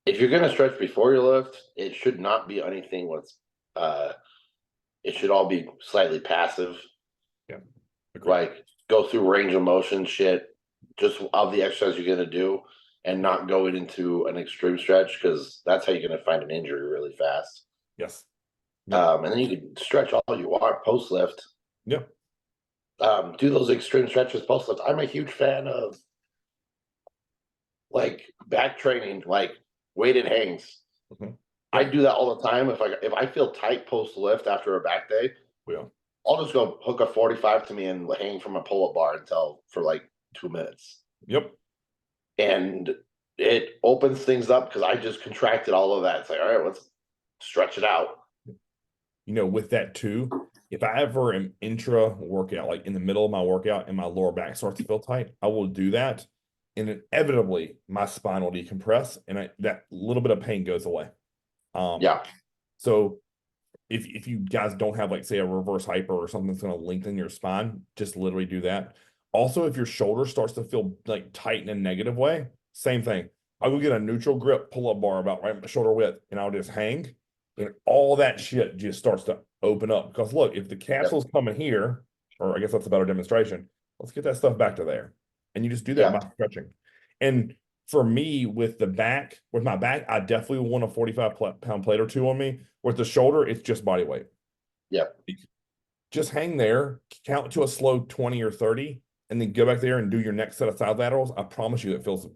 if you're gonna stretch before you lift, it should not be anything what's uh it should all be slightly passive. Yeah, agreed. Like go through range of motion shit just of the exercise you're gonna do and not going into an extreme stretch because that's how you're gonna find an injury really fast. Yes. Yep. And then you can stretch all you want post lift. Yep. Do those extreme stretches post lift. I'm a huge fan of like back training, like weighted hangs. Mhm. I Yep. do that all the time. If I feel tight post lift after a back day, Well, I'll just go hook a 45 to me and hang from a pull up bar until for like 2 minutes. yep. And it opens things up because I just contracted all of that. It's like, all right, let's stretch it out. With that too, if I ever am intra workout, like in the middle of my workout and my lower back starts to feel tight, I will do that. And inevitably my spine will decompress and that little bit of pain goes away. Um, Yeah, so if you guys don't have like say a reverse hyper or something that's going to lengthen your spine, just literally do that. Also, if your shoulder starts to feel like tight in a negative way, same thing. I'll go get a neutral grip pull-up bar about right my shoulder width, and I'll just hang, and all that shit just starts to open up. Because look, if the yeah, capsule's coming here, or I guess that's a better demonstration, let's get that stuff back to there. And you just do that yeah, by stretching. And for me, with my back, I definitely want a 45-pound plate or two on me. With the shoulder, it's just body weight. yeah, Just hang there, count to a slow 20 or 30, and then go back there and do your next set of side laterals. I promise you, it feels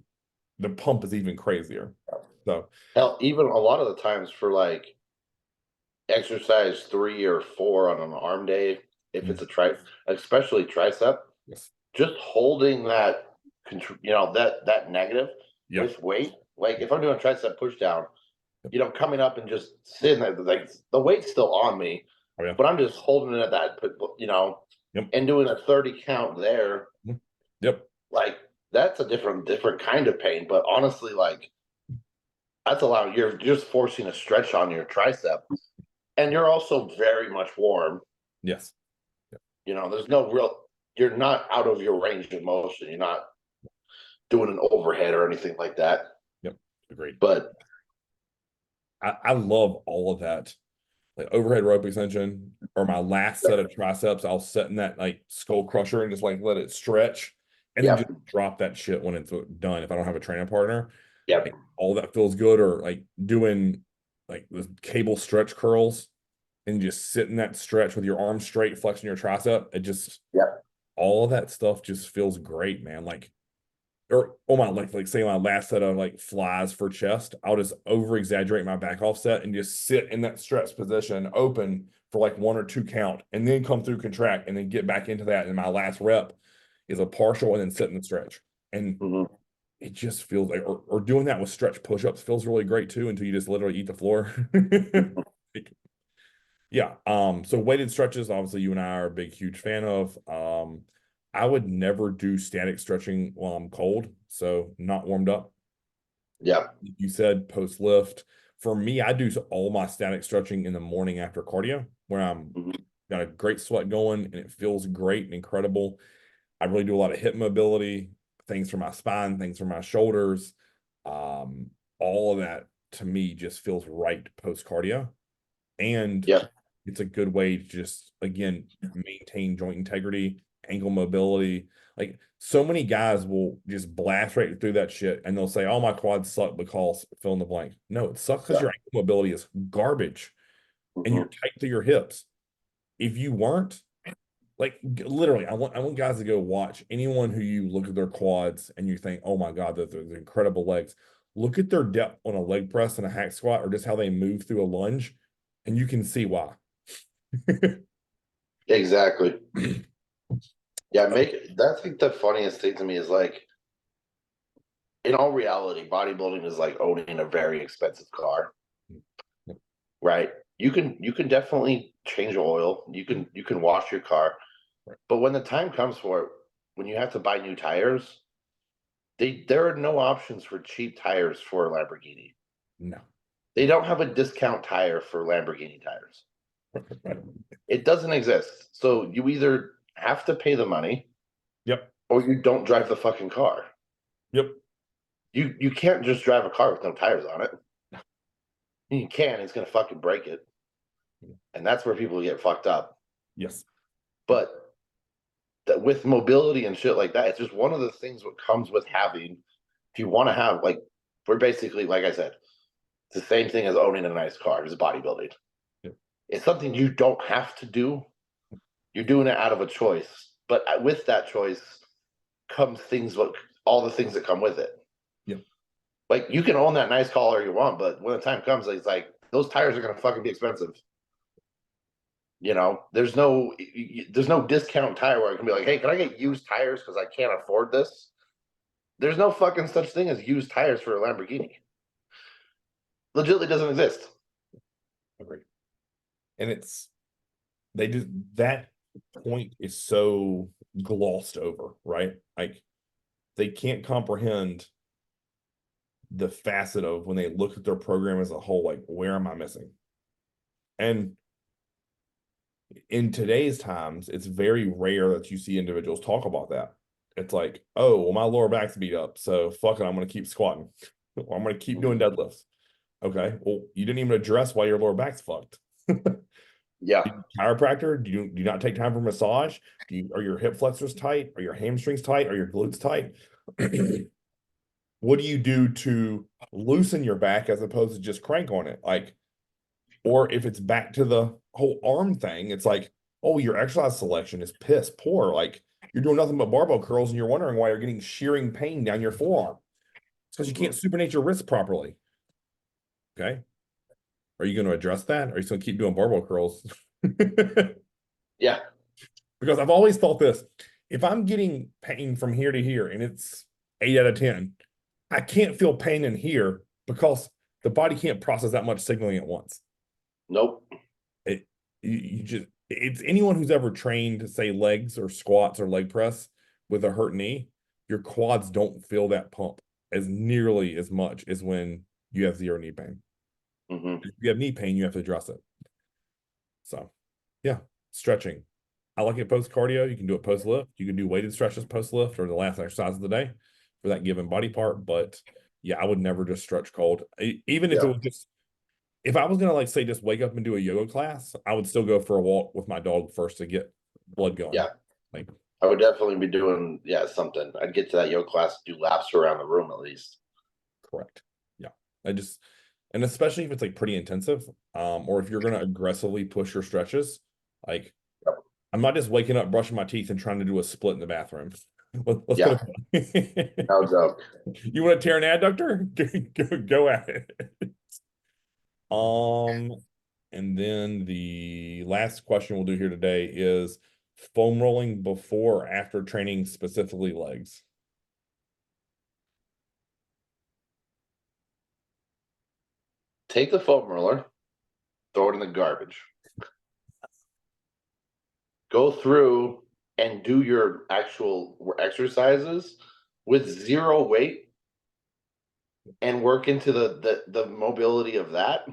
the pump is even crazier. So, hell, even a lot of the times for like exercise 3 or 4 on an arm day, if it's mm, a especially tricep, yes. just holding that that negative Yeah. with weight. Like if I'm doing a tricep push down, coming up and just sitting there, like the weight's still on me, Oh, yeah. but I'm just holding it at that, Yep. and doing a 30 count there. Mhm. Yep. Like that's a different kind of pain. But honestly, like that's allowing you're just forcing a stretch on your tricep, and you're also very much warm. Yes. Yep. There's no real. You're not out of your range of motion. You're not doing an overhead or anything like that. Yep. Agreed. But I love all of that. like overhead rope extension, or my last set of triceps, I'll set in that like skull crusher and just like let it stretch and then just Yep. drop that shit when it's done. If I don't have a training partner, Yep. like, all that feels good. Or like doing like the cable stretch curls and just sit in that stretch with your arms straight, flexing your tricep. It just, Yep. all of that stuff just feels great, man. Like, or oh my, like say my last set of like flies for chest, I'll just over exaggerate my back offset and just sit in that stretch position open for like 1 or 2 count and then come through contract and then get back into that. And my last rep is a partial and then sit in the stretch. And Mm-hmm. it just feels like, or doing that with stretch push-ups feels really great too until you just literally eat the floor. Like, yeah. So weighted stretches, obviously you and I are a big, huge fan of. I would never do static stretching while I'm cold, so not warmed up. Yep. You said post lift. For me, I do all my static stretching in the morning after cardio, where I'm Mm-hmm. got a great sweat going and it feels great and incredible. I really do a lot of hip mobility, things for my spine, things for my shoulders. Um, all of that to me just feels right post cardio. And Yep. it's a good way to just, again, maintain joint integrity, ankle mobility. Like, so many guys will just blast right through that shit and they'll say, oh, my quads suck because fill in the blank. No, it sucks because your Yep. ankle mobility is garbage and you're Mm-hmm. tight to your hips. If you weren't, like, literally, I want guys to go watch anyone who you look at their quads and you think, oh my God, those incredible legs. Look at their depth on a leg press and a hack squat, or just how they move through a lunge, and you can see why. Exactly. Yeah, make that's like the funniest thing to me is like in all reality, bodybuilding is like owning a very expensive car, right? You can definitely change oil, you can wash your car, but when the time comes for it, when you have to buy new tires, there are no options for cheap tires for a Lamborghini. No. They don't have a discount tire for Lamborghini tires. It doesn't exist. So you either have to pay the money Yep. or you don't drive the fucking car. Yep. You can't just drive a car with no tires on it. You can, it's gonna fucking break it. And that's where people get fucked up. Yes. But with mobility and shit like that, it's just one of the things what comes with having, if you want to have like we're basically, like I said, it's the same thing as owning a nice car, is bodybuilding. Yep. It's something you don't have to do. You're doing it out of a choice. But with that choice comes things what all the things that come with it. Yep. Like you can own that nice car you want, but when the time comes, it's like those tires are gonna fucking be expensive. There's no discount tire where I can be like, hey, can I get used tires because I can't afford this? There's no fucking such thing as used tires for a Lamborghini. Legitimately doesn't exist. Agreed. And they just, that point is so glossed over, right? Like, they can't comprehend the facet of when they look at their program as a whole, like, where am I missing? And in today's times, it's very rare that you see individuals talk about that. It's like, oh, well, my lower back's beat up, so fuck it, I'm gonna keep squatting. I'm gonna keep doing deadlifts. Okay, well, you didn't even address why your lower back's fucked. Yeah. Chiropractor? Do you not take time for massage? Are your hip flexors tight? Are your hamstrings tight? Are your glutes tight? What do you do to loosen your back as opposed to just crank on it? Like, or if it's back to the whole arm thing, it's like, oh, your exercise selection is piss poor. Like, you're doing nothing but barbell curls and you're wondering why you're getting shearing pain down your forearm. It's because you can't supinate your wrist properly. Okay. Are you going to address that? Or are you just going to keep doing barbell curls? Yeah. Because I've always thought this: if I'm getting pain from here to here and it's 8 out of 10, I can't feel pain in here because the body can't process that much signaling at once. Nope. It you just, it's anyone who's ever trained, say, legs or squats or leg press with a hurt knee, your quads don't feel that pump as nearly as much as when you have zero knee pain. Mm-hmm. If you have knee pain, you have to address it. So, yeah, stretching. I like it post cardio. You can do it post lift. You can do weighted stretches post lift or the last exercise of the day for that given body part. But yeah, I would never just stretch cold, even if it Yeah. was just if I was gonna like say just wake up and do a yoga class, I would still go for a walk with my dog first to get blood going. Yeah. Like, I would definitely be doing, yeah, something. I'd get to that yoga class, do laps around the room at least. correct. Yeah. I just, and especially if it's like pretty intensive, or if you're gonna aggressively push your stretches, like Yep. I'm not just waking up, brushing my teeth, and trying to do a split in the bathroom. Let's put Yeah, it. no joke. You want to tear an adductor? Go at it. Um, and then the last question we'll do here today is foam rolling before or after training, specifically legs. Take the foam roller, throw it in the garbage. Go through and do your actual exercises with zero weight and work into the mobility of that.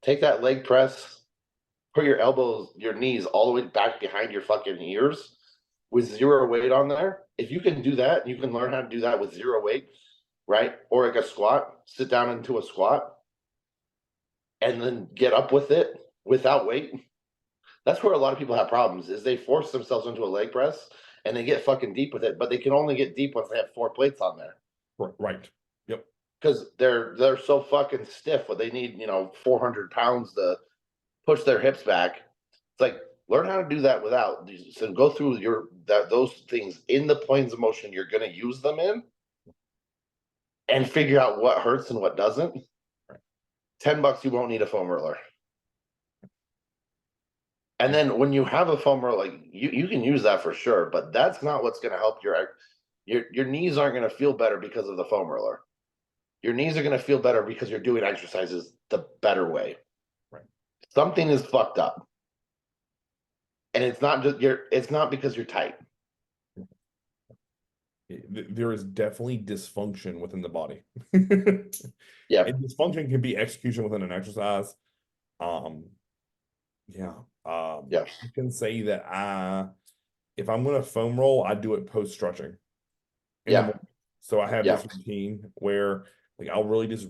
Take that leg press, put your elbows, your knees all the way back behind your fucking ears with zero weight on there. If you can do that, you can learn how to do that with zero weight, right? Or like a squat, sit down into a squat and then get up with it without weight. That's where a lot of people have problems is they force themselves into a leg press and they get fucking deep with it, but they can only get deep once they have 4 plates on there. Right. Yep. Because they're so fucking stiff, but they need 400 pounds to push their hips back. It's like learn how to do that without these. So go through those things in the planes of motion you're going to use them in, and figure out what hurts and what doesn't. Right. $10 you won't need a foam roller. And then when you have a foam roller, like you can use that for sure, but that's not what's going to help your knees aren't going to feel better because of the foam roller. Your knees are going to feel better because you're doing exercises the better way. Right. Something is fucked up. And it's not because you're tight. There is definitely dysfunction within the body. Yeah. And dysfunction can be execution within an exercise. Um, yeah. Yeah. I can say that if I'm gonna foam roll, I do it post stretching in the Yeah. morning. So I have Yeah. this routine where like I'll really just,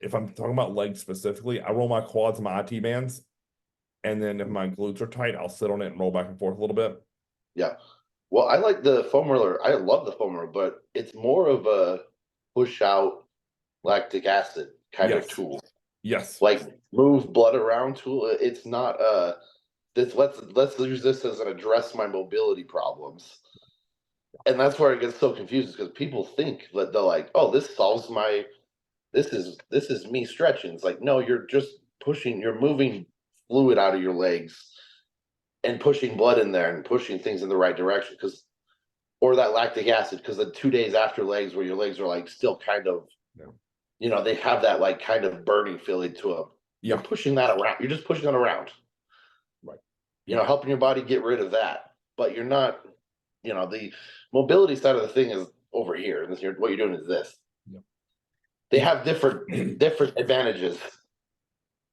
if I'm talking about legs specifically, I roll my quads and my IT bands, and then if my glutes are tight, I'll sit on it and roll back and forth a little bit. Yeah. Well, I like the foam roller. I love the foam roller, but it's more of a push out lactic acid kind of Yes. tool. Yes. Like move blood around tool. It's not this let's use this as an address my mobility problems. And that's where it gets so confused because people think that they're like, oh, this solves my this is me stretching. It's like, no, you're just you're moving fluid out of your legs and pushing blood in there and pushing things in the right direction because or that lactic acid because the 2 days after legs where your legs are like still kind of they have that like kind of burning feeling to them. You're Yeah. pushing that around. You're just pushing it around. Right. Helping your body get rid of that. But you're not, the mobility side of the thing is over here. And what you're doing is this. Yeah. They have different advantages.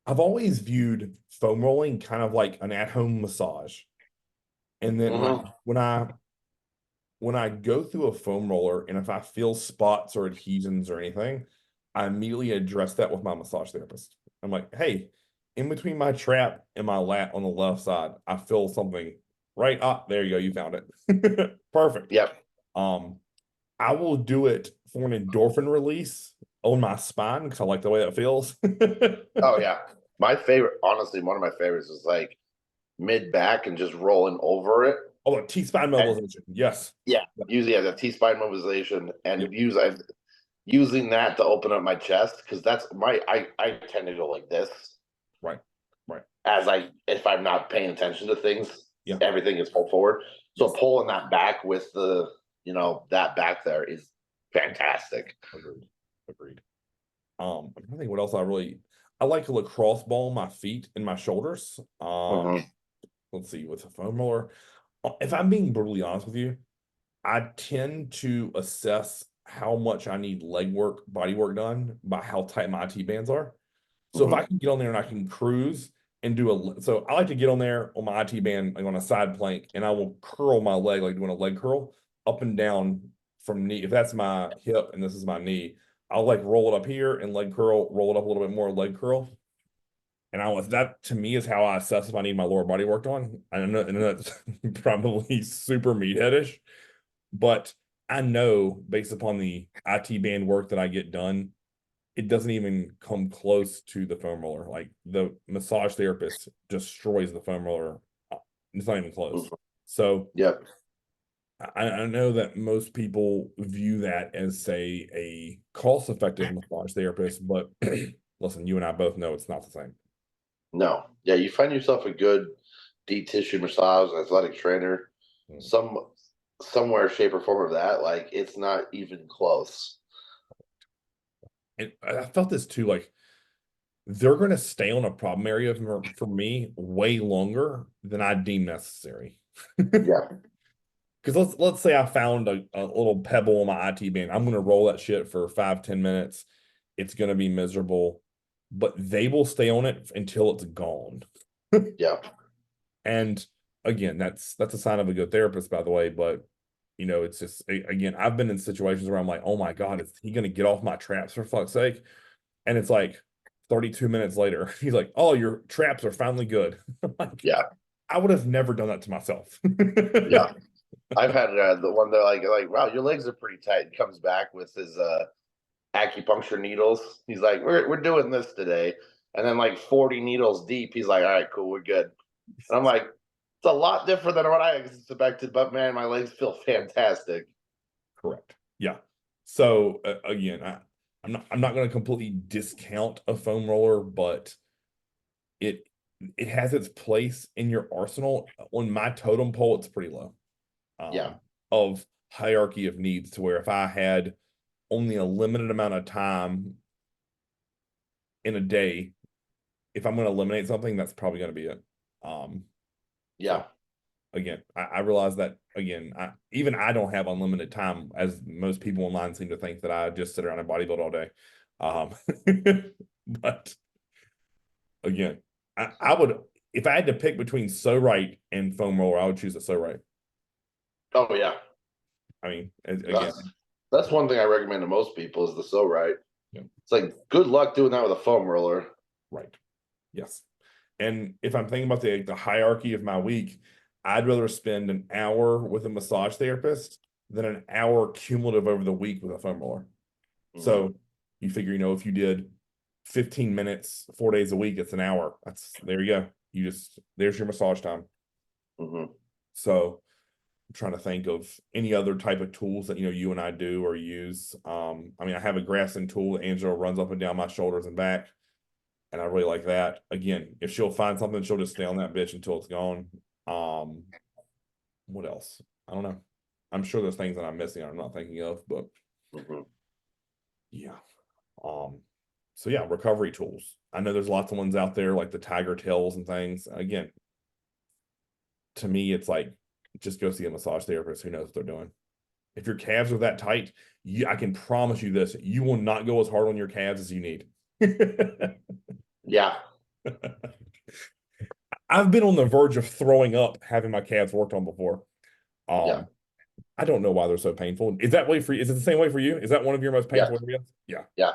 I've always viewed foam rolling kind of like an at-home massage. And then like Mm-hmm. when I go through a foam roller and if I feel spots or adhesions or anything, I immediately address that with my massage therapist. I'm like, hey, in between my trap and my lat on the left side, I feel something right. Ah, there you go, you found it. Perfect. Yep. Um, I will do it for an endorphin release on my spine because I like the way that feels. Oh yeah. My favorite, honestly, one of my favorites is like mid back and just rolling over it. Oh, the T-spine And mobilization. Yes. yeah, usually as a T spine mobilization Yep. and using that to open up my chest because that's I tend to go like this Right. Right. as if I'm not paying attention to things, Yeah. everything is pulled forward. So Yes. pulling that back with that back there is fantastic. Agreed. Agreed. I'm trying to think what else I like a lacrosse ball on my feet and my shoulders. Mhm. Let's see, with a foam roller. If I'm being brutally honest with you, I tend to assess how much I need leg work, body work done by how tight my IT bands are. So if I Mhm. can get on there and I can cruise and so I like to get on there on my IT band, like on a side plank, and I will curl my leg, like doing a leg curl up and down from knee. If that's my hip and this is my knee, I'll like roll it up here and leg curl, roll it up a little bit more, leg curl. And I was that to me is how I assess if I need my lower body worked on. I know that's probably super meatheadish, but I know based upon the IT band work that I get done, it doesn't even come close to the foam roller. Like the massage therapist destroys the foam roller. It's not even close. Mhm. So Yep. I know that most people view that as, say, a cost-effective massage therapist, but listen, you and I both know it's not the same. No. Yeah, you find yourself a good deep tissue massage, athletic trainer, Mm. some somewhere, shape, or form of that. Like it's not even close. And I felt this too, like they're going to stay on a problem area for me way longer than I deem necessary. Yeah. Because let's say I found a little pebble on my IT band. I'm going to roll that shit for 5, 10 minutes. It's going to be miserable, but they will stay on it until it's gone. Yeah. And again, that's a sign of a good therapist, by the way. But it's just again, I've been in situations where I'm like, oh my God, is he going to get off my traps for fuck's sake? And it's like 32 minutes later, he's like, oh, your traps are finally good. I'm like, Yeah. I would have never done that to myself. Yeah. I've had the one that like wow, your legs are pretty tight. And comes back with his acupuncture needles. He's like, we're doing this today, and then like 40 needles deep, he's like, all right, cool, we're good. And I'm like, it's a lot different than what I expected, but man, my legs feel fantastic. Correct. Yeah. So again, I'm not going to completely discount a foam roller, but it it has its place in your arsenal. On my totem pole, it's pretty low. Yeah, Of hierarchy of needs to where if I had only a limited amount of time in a day, if I'm going to eliminate something, that's probably going to be it. Um, yeah, so again, I realize that again, even I don't have unlimited time, as most people online seem to think that I just sit around and bodybuild all day. But again, I would if I had to pick between So Right and foam roller, I would choose a So Right. oh yeah. I mean, That's again, that's one thing I recommend to most people is the so right. yeah, It's like good luck doing that with a foam roller. right. Yes. And if I'm thinking about the hierarchy of my week, I'd rather spend an hour with a massage therapist than an hour cumulative over the week with a foam roller. Hmm. So you figure, if you did 15 minutes, 4 days a week, it's an hour. That's there you go. There's your massage time. Hmm. So I'm trying to think of any other type of tools that you and I do or use. I mean, I have a grasping tool that Angela runs up and down my shoulders and back, and I really like that. Again, if she'll find something, she'll just stay on that bitch until it's gone. Um, what else? I don't know. I'm sure there's things that I'm missing I'm not thinking of, but Hmm. yeah. Um, so yeah, recovery tools. I know there's lots of ones out there like the tiger tails and things. Again, to me, it's like just go see a massage therapist who knows what they're doing. If your calves are that tight, I can promise you this: you will not go as hard on your calves as you need. Yeah, I've been on the verge of throwing up having my calves worked on before. yeah, Um, I don't know why they're so painful. Is that way for you? Is it the same way for you? Is that one of your most yeah, painful areas? Yeah. yeah,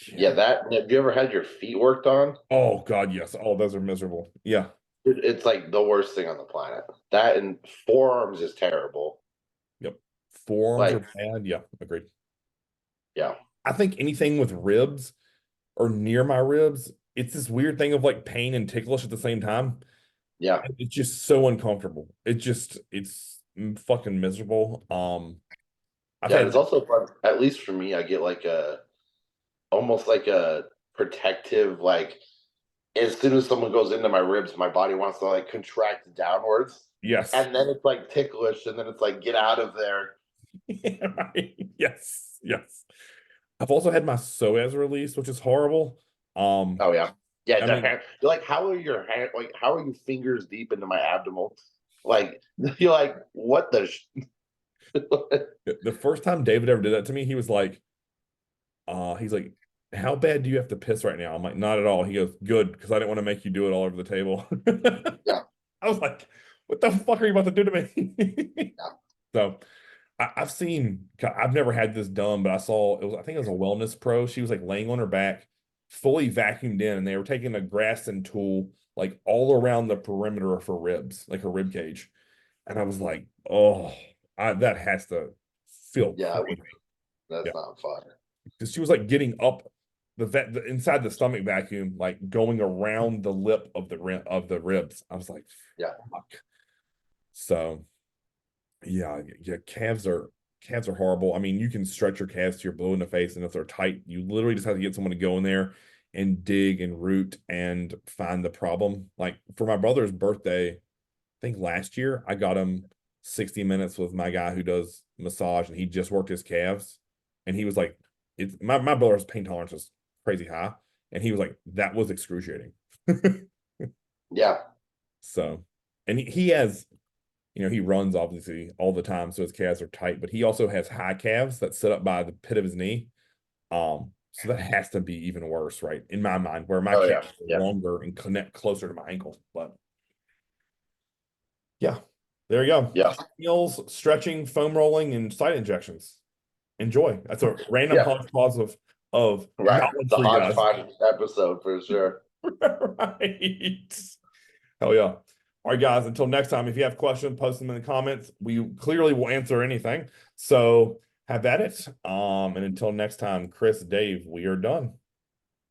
yeah. Yeah. That have you ever had your feet worked on? Oh God, yes. Oh, those are miserable. Yeah. It's like the worst thing on the planet. That and forearms is terrible. Yep. Forearms are Like, bad. Yeah, agreed. yeah, I think anything with ribs or near my ribs, it's this weird thing of like pain and ticklish at the same time. yeah, And it's just so uncomfortable. It's fucking miserable. I've yeah. And had it's also fun. At least for me, I get like a almost like a protective like as soon as someone goes into my ribs, my body wants to like contract downwards. yes. And then it's like ticklish, and then it's like, get out of there. Right. Yes. Yes. I've also had my psoas released, which is horrible. Um, Oh yeah. Yeah, I mean, you're like, how are your hand like how are you fingers deep into my abdomen? Like you're like, what the the first time David ever did that to me, he's like, how bad do you have to piss right now? I'm like, not at all. He goes, good, because I didn't want to make you do it all over the table. Yeah, I was like, what the fuck are you about to do to me? yeah. So I've never had this done, but I think it was a wellness pro. She was like laying on her back. fully vacuumed in, and they were taking a Graston tool like all around the perimeter of her ribs, like her rib cage. And I was like, oh, that has to feel Yeah, crazy. that's Yeah, not fun. because she was like getting up the inside the stomach vacuum, like going around the lip of the ribs. I was like, Yeah. fuck. So yeah, calves are horrible. I mean, you can stretch your calves to your blue in the face, and if they're tight, you literally just have to get someone to go in there and dig and root and find the problem. Like for my brother's birthday, I think last year, I got him 60 minutes with my guy who does massage, and he just worked his calves. And he was like, it's my brother's pain tolerance is crazy high. And he was like, that was excruciating. Yeah. So, and he has, he runs obviously all the time, so his calves are tight, but he also has high calves that sit up by the pit of his knee. So that has to be even worse, right? In my mind, where my Oh yeah. calves are Yeah. longer and connect closer to my ankle. But yeah, there you go. Yeah. Meals, stretching, foam rolling, and site injections. Enjoy. That's a random Yeah. hodgepodge of Right. knowledge The for you guys. hodgepodge episode for sure. Right. Hell yeah. All right, guys. Until next time, if you have questions, post them in the comments. We clearly will answer anything. So have at it. And until next time, Chris, Dave, we are done.